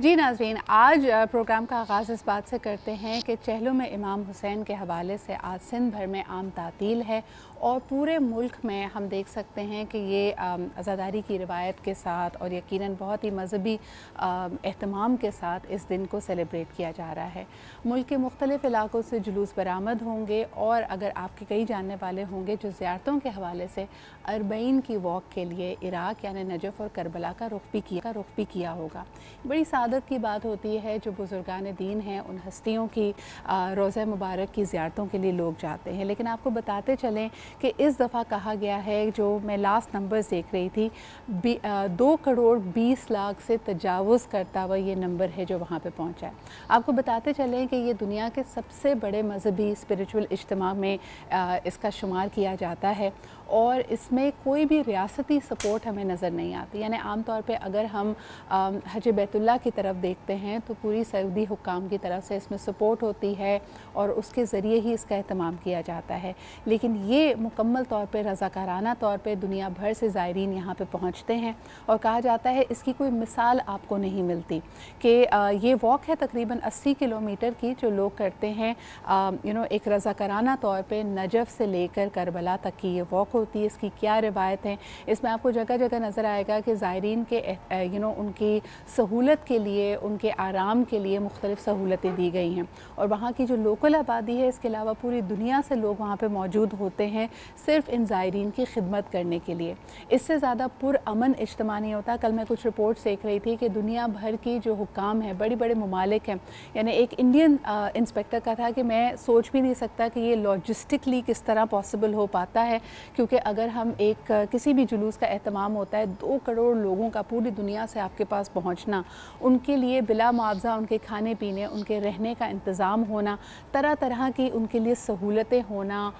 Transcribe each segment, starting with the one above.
जी नाज़रीन, आज प्रोग्राम का आगाज़ इस बात से करते हैं कि चहलुम इमाम हुसैन के हवाले से आज सिंध भर में आम तातील है और पूरे मुल्क में हम देख सकते हैं कि ये अज़ादारी की रिवायत के साथ और यकीनन बहुत ही मजहबी एहतमाम के साथ इस दिन को सेलिब्रेट किया जा रहा है। मुल्क के मुख्तलिफ़ इलाक़ों से जुलूस बरामद होंगे और अगर आपके कई जानने वाले होंगे जो ज़ियारतों के हवाले से अरबईन की वॉक के लिए इराक़ यानी नजफ़ और करबला का रुख भी किया होगा। बड़ी सादत की बात होती है जो बुज़ुर्गान दीन हैं उन हस्तियों की रोज़ा मुबारक की ज़ियारतों के लिए लोग जाते हैं। लेकिन आपको बताते चलें कि इस दफ़ा कहा गया है, जो मैं लास्ट नंबर्स देख रही थी, 2 करोड़ 20 लाख से तजावुज़ करता हुआ ये नंबर है जो वहाँ पे पहुँचा है। आपको बताते चलें कि ये दुनिया के सबसे बड़े मजहबी स्पिरिचुअल इज्तिमा में इसका शुमार किया जाता है और इसमें कोई भी रियासती सपोर्ट हमें नज़र नहीं आती। यानी आम तौर पे अगर हम हज बैतुल्लाह की तरफ देखते हैं तो पूरी सऊदी हुक्काम की तरफ से इसमें सपोर्ट होती है और उसके ज़रिए ही इसका एहतमाम किया जाता है। लेकिन ये मुकम्मल तौर पे रज़ाकाराना तौर पे दुनिया भर से ज़ायरीन यहाँ पे पहुँचते हैं और कहा जाता है इसकी कोई मिसाल आपको नहीं मिलती कि ये वॉक है तकरीबन 80 किलोमीटर की जो लोग करते हैं एक रज़ाकाराना तौर पे नजफ़ से लेकर करबला तक की ये वॉक होती है। इसकी क्या रिवायत है, इसमें आपको जगह जगह नज़र आएगा कि ज़ायरीन के उनकी सहूलत के लिए, उनके आराम के लिए मुख्तलिफ़ सहूलतें दी गई हैं और वहाँ की जो लोकल आबादी है इसके अलावा पूरी दुनिया से लोग वहाँ पे मौजूद होते हैं सिर्फ़ इन ज़ायरीन की खिदमत करने के लिए। इससे ज़्यादा पुरअमन इज्तिमा नहीं होता। कल मैं कुछ रिपोर्ट्स देख रही थी कि दुनिया भर की जो हुक्काम है, बड़े बड़े ममालिक हैं, यानी एक इंडियन इंस्पेक्टर का था कि मैं सोच भी नहीं सकता कि ये लॉजिस्टिकली किस तरह पॉसिबल हो पाता है, क्योंकि अगर हम किसी भी जुलूस का एहतमाम होता है 2 करोड़ लोगों का पूरी दुनिया से आपके पास पहुँचना, उनके लिए बिला मुआवजा उनके खाने पीने, उनके रहने का इंतज़ाम होना, तरह तरह की उनके लिए सहूलतें होना,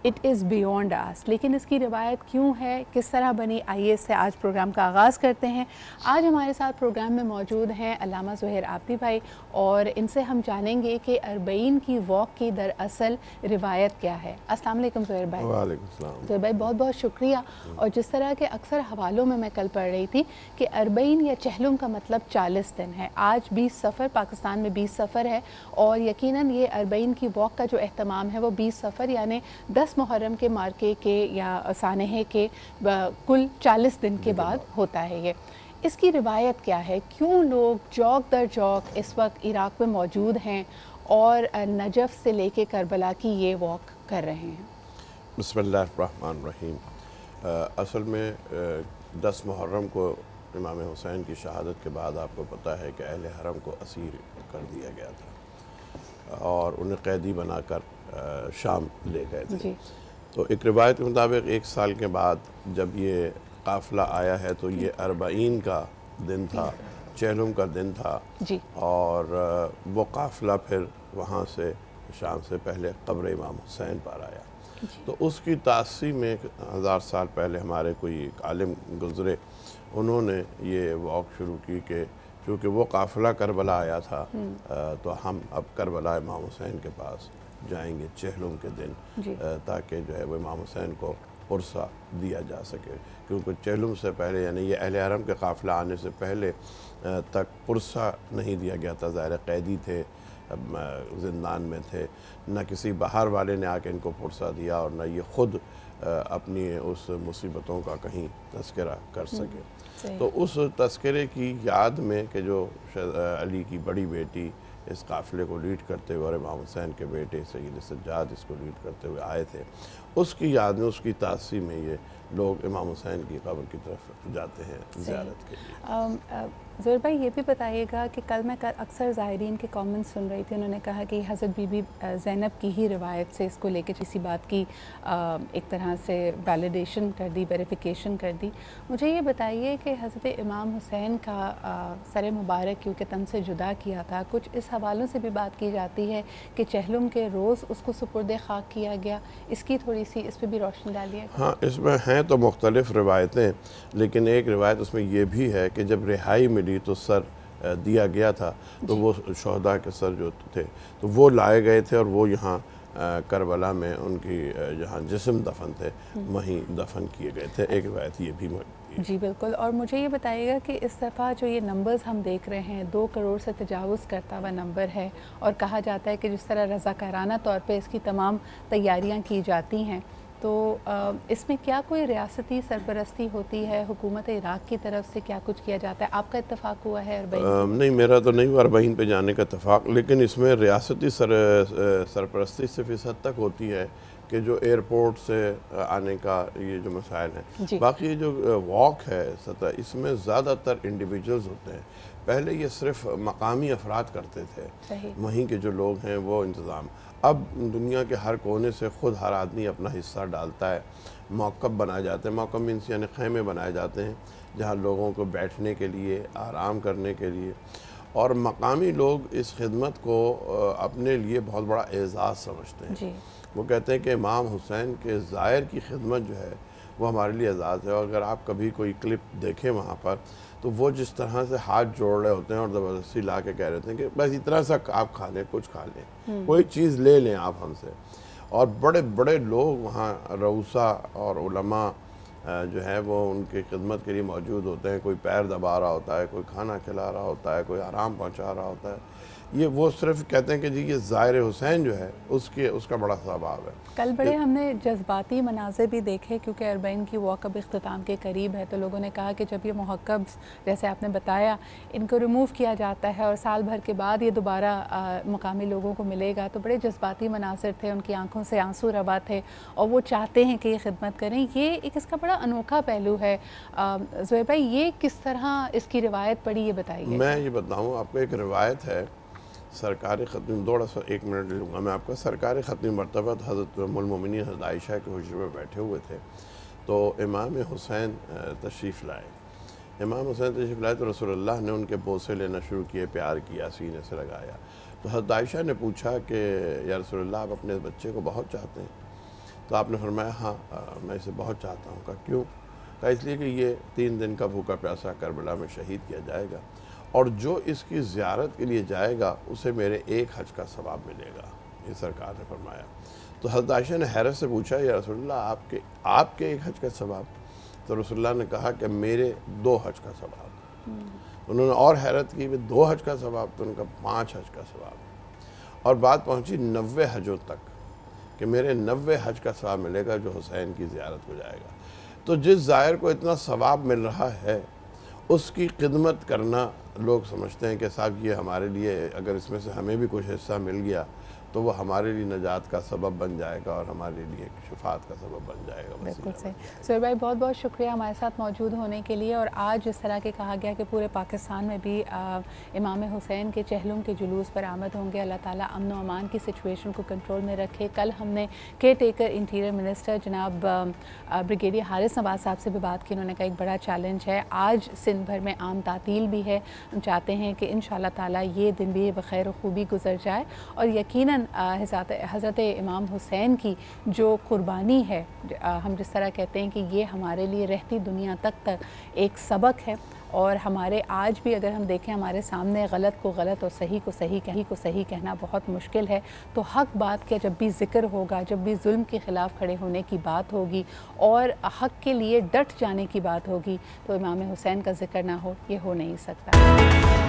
इट इज़ बियॉन्ड आस। लेकिन इसकी रिवायत क्यों है, किस तरह बनी, आइए इससे आज प्रोग्राम का आगाज़ करते हैं। आज हमारे साथ प्रोग्राम में मौजूद हैं अल्लामा ज़ुहैर आबदी भाई और इनसे हम जानेंगे कि अरबईन की वॉक की दरअसल रिवायत क्या है। अस्सलाम वालेकुम ज़ुहैर भाई। वालेकुम सलाम। ज़ुहैर भाई बहुत बहुत शुक्रिया। और जिस तरह के अक्सर हवालों में मैं कल पढ़ रही थी कि अरबईन या चहलुम का मतलब 40 दिन है। आज 20 सफ़र, पाकिस्तान में 20 सफ़र है और यकीनन ये अरबईन की वॉक का जो एहतमाम है वो 20 सफ़र यानी 10 मुहर्रम के मार्के के या सानहे के कुल 40 दिन के बाद होता है। ये इसकी रिवायत क्या है, क्यों लोग जौक दर जौक इस वक्त इराक़ में मौजूद हैं और नजफ़ से लेके करबला की ये वॉक कर रहे हैं? बिस्मिल्लाहिर्रहमानिर्रहीम। असल में 10 मुहर्रम को इमाम हुसैन की शहादत के बाद आपको पता है कि अहले हरम को असीर कर दिया गया था और उन्हें कैदी बनाकर शाम ले गए थे। तो एक रिवायत के मुताबिक 1 साल के बाद जब ये काफ़िला आया है तो ये अरबईन का दिन था, चहलुम का दिन था जी। और वो काफ़िला फिर वहाँ से शाम से पहले कब्र इमाम हुसैन पर आया। तो उसकी तासी में 1000 साल पहले हमारे कोई एक आलिम गुज़रे, उन्होंने ये वॉक शुरू की कि चूँकि वो काफ़िला करबला आया था तो हम अब करबला इमाम हुसैन के पास जाएंगे चहलुम के दिन, ताकि जो है वो इमाम हुसैन को पुरसा दिया जा सके, क्योंकि चहलुम से पहले यानी ये अहले हरम के काफ़िला आने से पहले तक पुरसा नहीं दिया गया था। ज़ाहिर कैदी थे, ज़िंदान में थे, न किसी बाहर वाले ने आके इनको पुरसा दिया और न ये ख़ुद अपनी उस मुसीबतों का कहीं तज़किरा कर सके। तो उस तज़किरे की याद में कि जो अली की बड़ी बेटी इस काफ़िले को लीड करते हुए और इमाम हुसैन के बेटे सैयद सज्जाद इसको लीड करते हुए आए थे, उसकी याद में, उसकी तासी में ये लोग इमाम हुसैन की कब्र की तरफ जाते हैं ज़ियारत के लिए। ज़ुहैर भाई ये भी बताइएगा कि कल मैं अक्सर ज़ायरीन के कमेंट्स सुन रही थी, उन्होंने कहा कि हज़रत बीबी ज़ैनब की ही रिवायत से इसको लेकर किसी बात की एक तरह से वैलिडेशन कर दी, वेरिफिकेशन कर दी। मुझे ये बताइए कि हज़रत इमाम हुसैन का सर मुबारक क्योंकि तन से जुदा किया था, कुछ इस हवालों से भी बात की जाती है कि चहलुम के रोज़ उसको सुपुर्द खाक किया गया, इसकी थोड़ी सी इस पर भी रोशनी डालिए। हाँ, इसमें हैं तो मुख्तलिफ़ रिवायतें, लेकिन एक रिवायत उसमें ये भी है कि जब रिहाई मिली तो सर दिया गया था, तो वो शहदा के सर जो थे तो वो लाए गए थे और वो यहाँ करबला में उनकी जहाँ जिस्म दफन थे वहीं दफन किए गए थे। एक रिवायत ये भी जी बिल्कुल। और मुझे ये बताइएगा कि इस दफ़ा जो ये नंबर्स हम देख रहे हैं 2 करोड़ से तजावुज़ करता हुआ नंबर है, और कहा जाता है कि जिस तरह रज़ाकाराना तौर पे इसकी तमाम तैयारियां की जाती हैं, तो इसमें क्या कोई रियासती सरपरस्ती होती है, हुकूमत इराक़ की तरफ से क्या कुछ किया जाता है? आपका इत्तफ़ाक़ हुआ है अरबईन? नहीं, मेरा तो नहीं हुआ अरबईन पे जाने का इत्तफ़ाक़, लेकिन इसमें रियासती सरपरस्ती सिर्फ इस हद तक होती है कि जो एयरपोर्ट से आने का ये जो मसाइल हैं, बाकी ये जो वॉक है सतह, इसमें ज़्यादातर इंडिविजुअल्स होते हैं। पहले ये सिर्फ मकामी अफराद करते थे, वहीं के जो लोग हैं वो इंतज़ाम। अब दुनिया के हर कोने से ख़ुद हर आदमी अपना हिस्सा डालता है। मौक़ब बनाए जाते हैं, मौक़ब मीन्स यानी ख़ैमे बनाए जाते हैं जहाँ लोगों को बैठने के लिए, आराम करने के लिए, और मकामी लोग इस खिदमत को अपने लिए बहुत बड़ा एज़ाज़ समझते हैं जी। वो कहते हैं कि इमाम हुसैन के ज़ायर की खिदमत जो है वो हमारे लिए एज़ाज़ है। और अगर आप कभी कोई क्लिप देखें वहाँ पर, तो वो जिस तरह से हाथ जोड़ रहे होते हैं और ज़बरदस्ती ला के कह रहे थे कि बस इतना सा आप खा लें, कुछ खा लें, कोई चीज़ ले लें आप हमसे। और बड़े बड़े लोग वहाँ रऊसा और उलमा जो है वो उनकी खिदमत के लिए मौजूद होते हैं। कोई पैर दबा रहा होता है, कोई खाना खिला रहा होता है, कोई आराम पहुँचा रहा होता है। ये वो सिर्फ कहते हैं कि जी ये ज़ाहिर हुसैन जो है उसका बड़ा स्वभाव है। कल बड़े हमने जज्बाती मनाज़िर भी देखे, क्योंकि अरबईन की वॉक अब इख्तिताम के करीब है, तो लोगों ने कहा कि जब ये मुहक्कब जैसे आपने बताया इनको रिमूव किया जाता है और साल भर के बाद ये दोबारा मकामी लोगों को मिलेगा, तो बड़े जज्बाती मनाज़िर थे, उनकी आंखों से आंसू रवा थे और वो चाहते हैं कि ये खिदमत करें। ये एक इसका बड़ा अनोखा पहलू है। ज़ुहैर भाई, ये किस तरह इसकी रिवायत पड़ी, ये बताइए। मैं ये बताऊँ आपको, एक रिवायत है सरकारी ख़त्मी, थोड़ा सा 1 मिनट लूँगा मैं आपका। सरकारी ख़त्मी मरतबत हज़रत उम्मुल मोमिनीन हज़रत आयशा के हुजरे में बैठे हुए थे, तो इमाम हुसैन तशरीफ़ लाए। इमाम हुसैन तशरीफ़ लाए तो रसूलुल्लाह ने उनके बोसे लेना शुरू किए, प्यार किया, सीने से लगाया। तो हज़रत आयशा ने पूछा कि या रसूलुल्लाह, आप अपने बच्चे को बहुत चाहते हैं? तो आपने फरमाया हाँ, मैं इसे बहुत चाहता हूँ। कहा क्यों? कहा इसलिए कि ये 3 दिन का भूखा प्यासा करबला में शहीद किया जाएगा, और जो इसकी ज़ियारत के लिए जाएगा उसे मेरे 1 हज का सवाब मिलेगा, ये सरकार ने फरमाया। तो हज़रत आयशा ने हैरत से पूछा, या रसूलुल्लाह आपके 1 हज का सवाब? तो रसूलुल्लाह ने कहा कि मेरे 2 हज का सवाब। उन्होंने और हैरत की, 2 हज का सवाब? तो उनका 5 हज का सवाब। और बात पहुँची 90 हजों तक कि मेरे 90 हज का सवाब मिलेगा जो हुसैन की ज़ियारत को जाएगा। तो जिस ज़ायर को इतना सवाब मिल रहा है उसकी खिदमत करना, लोग समझते हैं कि साहब ये हमारे लिए, अगर इसमें से हमें भी कुछ हिस्सा मिल गया तो वो हमारे लिए नजात का सबब बन जाएगा और हमारे लिए शफात का सबब बन जाएगा। बिल्कुल सही। ज़ुहैर भाई, बहुत बहुत शुक्रिया हमारे साथ मौजूद होने के लिए। और आज जिस तरह के कहा गया कि पूरे पाकिस्तान में भी इमाम हुसैन के चहलुम के जुलूस पर आमद होंगे, अल्लाह ताला अमन व अमान की सिचुएशन को कंट्रोल में रखे। कल हमने केयर टेकर इंटीरियर मिनिस्टर जनाब ब्रिगेडियर हारिस नवाज साहब से भी बात की। उन्होंने कहा एक बड़ा चैलेंज है, आज सिंध भर में आम तातील भी है। हम चाहते हैं कि इंशाअल्लाह ताला ये दिन भी बखैर खूबी गुजर जाए, और यकीनन हज़रत इमाम हुसैन की जो कुर्बानी है, हम जिस तरह कहते हैं कि ये हमारे लिए रहती दुनिया तक एक सबक है। और हमारे आज भी अगर हम देखें हमारे सामने गलत को गलत और सही को सही कहना बहुत मुश्किल है। तो हक बात का जब भी ज़िक्र होगा, जब भी जुल्म के ख़िलाफ़ खड़े होने की बात होगी और हक के लिए डट जाने की बात होगी, तो इमाम हुसैन का ज़िक्र ना हो, ये हो नहीं सकता।